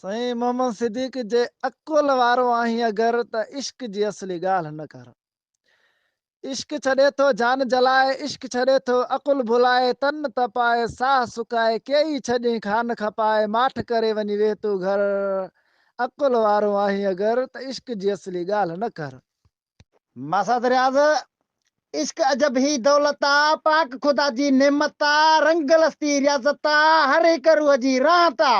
साईं मोहम्मद सिद्दीक जे अकुल वारो आहीं अगर त इश्क जी असली ॻाल्हि न कर। इश्क छॾे थो जान जलाए, इश्क छॾे थो अकुल भुलाए, तन तपाए साह सुकाए, केई छॾी खान खपाए, माठ करे वञी वे तूं घर। अकुल वारो आहीं अगर त इश्क जी असली ॻाल्हि न कर। मसद रियाज़ इश्क अजब ही दौलता, पाक खुदा जी नेमता, रंग लस्ती रियाज़ता, हर हिक रूह जी राहता,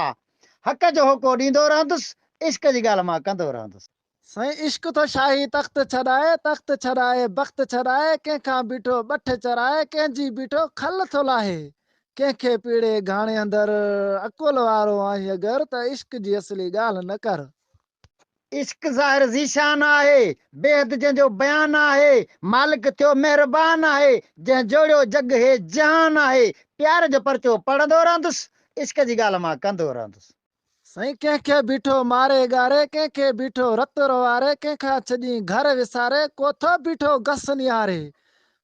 हक जो होको ॾींदो रहंदुसि, इश्क जी ॻाल्हि मां कंदो रहंदुसि। साईं इश्क तो शाही तख्त छॾाए बख़्त छॾाए, कंहिंखां बीठो ॿठ चराए, कंहिंजी बीठो खल थो लाहे, कंहिंखे पीड़े घाणे अंदर। अकुल वारो आहीं अगर त इश्क जी असली ॻाल्हि न कर। इश्क ज़ाहिर ज़ीशान आहे, बेहद जंहिंजो बयान आहे, मालिक थियो महिरबान आहे, जंहिं जोड़ियो जग हे जहान आहे, प्यार जो परचो पढ़ंदो रहंदुसि, इश्क जी ॻाल्हि मां कंदो रहंदुसि। साईं कंहिंखे बीठो मारे गारे, कंहिंखे बीठो रत रोवारे, कंहिंखां छॾी घर विसारे, कोथो बीठो घस निहारे,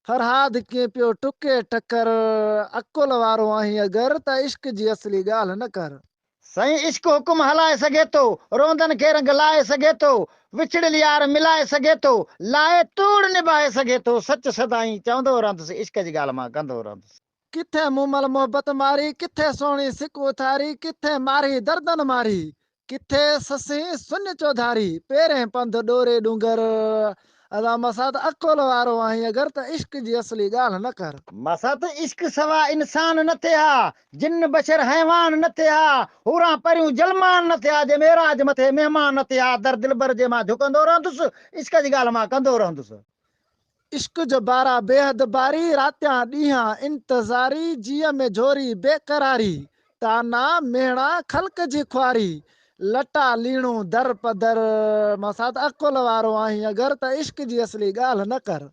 फरहाद कीअं पियो टुके टकर। अकुल वारो आहीं अगर त इश्क जी असली ॻाल्हि न कर। साईं इश्क हुकुम हलाए सघे थो, रोंदन खे रंग लाए सघे थो, विछड़ियल यार मिलाए सघे थो, लाए तूड़ निभाए सघे थो, सच सदाई चवंदो रहंदुसि, इश्क जी ॻाल्हि मां कंदो रहंदुसि। किथे मुमल मोहब्बत मारी, किथे सोणी सिक उथारी, किथे मारी दर्दन मारी, किथे ससी सुन चौधारी, पेरें पंध डोरे डूंगर। अदा मसाद अकुल वारो आहीं अगर त इश्क जी असली ॻाल्हि न कर। मसद इश्क सवा इंसान न थिया, जिन बशर हैवान न थिया, हूरां परियूं जलमान न थिया, जे मेराज मथे महिमान न थिया, दर दिलबर जे मां झुकंदो रहंदुसि, इश्क जी ॻाल्हि मां कंदो रहंदुसि। इश्क जो बारा बेहद बारी, रातियां ॾींहं इंतज़ारी, जीअ में झोरी बेकरारी, ताना मेहणा खल्क जी ख्वारी, लटा लीणू दर पदर। मसाद अकुल वारो आहीं अगर त इश्क जी असली ॻाल्हि न कर।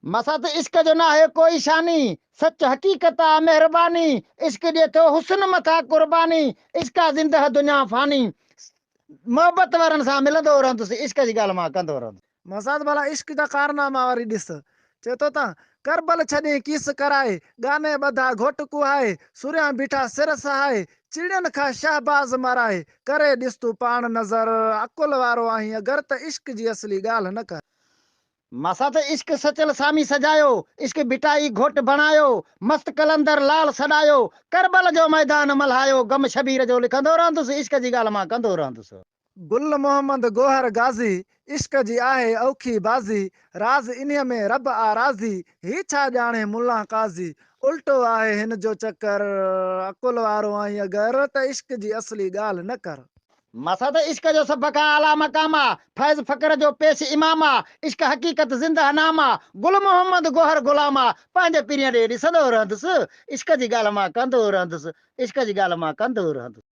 मसद इश्क जो ना है कोई शानी, सच हकीकत आ मेहरबानी, इश्क ॾिए थो हुस्न मथा कुर्बानी, इश्क आ ज़िंदह दुनिया फानी, मोहब्बत वारनि सां मिलंदो रहंदुसि, इश्क जी ॻाल्हि मां कंदो रहंदुसि। मसाद भला इश्क जा कारनामा वारी ॾिस, चए थो त करबल छॾे कीस कराए, गाने ॿधा घोट कुहाए, सुरिया बीठा सिर सहाए, चिड़ियन खां शहबाज़ मराए, करे ॾिस तूं पाण नज़र। अकुल वारो आहीं अगर त इश्क जी असली ॻाल्हि न कर। मसद इश्क सचल सामी सजायो, इश्क बिटाई घोट बणायो, मस्त कलंदर लाल सॾायो, करबल जो मैदान मल्हायो, गम शबीर जो लिखंदो रहंदुसि, इश्क जी ॻाल्हि मां कंदो रहंदुसि। गुल मोहम्मद गोहर गाज़ी, इश्क जी आहे औखी बाज़ी, राज़ इन्हीअ में रब आराज़ी, ही छा ॼाणे मुल्ला काज़ी, उल्टो आहे हिन जो चकर। अकुल वारो आहीं अगर त इश्क जी असली ॻाल्हि न कर। मसद इश्क जो सभ खां आला मक़ामा, फैज़ फ़क्र जो पेश इमामा, इश्क हकीकत ज़िंदह नामा, गुल मोहम्मद गोहर गुलामा, पंहिंजे पीरीअ ॾे ॾिसंदो रहंदुसि, इश्क जी ॻाल्हि मां कंदो रहंदुसि, इश्क जी ॻाल्हि मां कंदो रहंदुसि।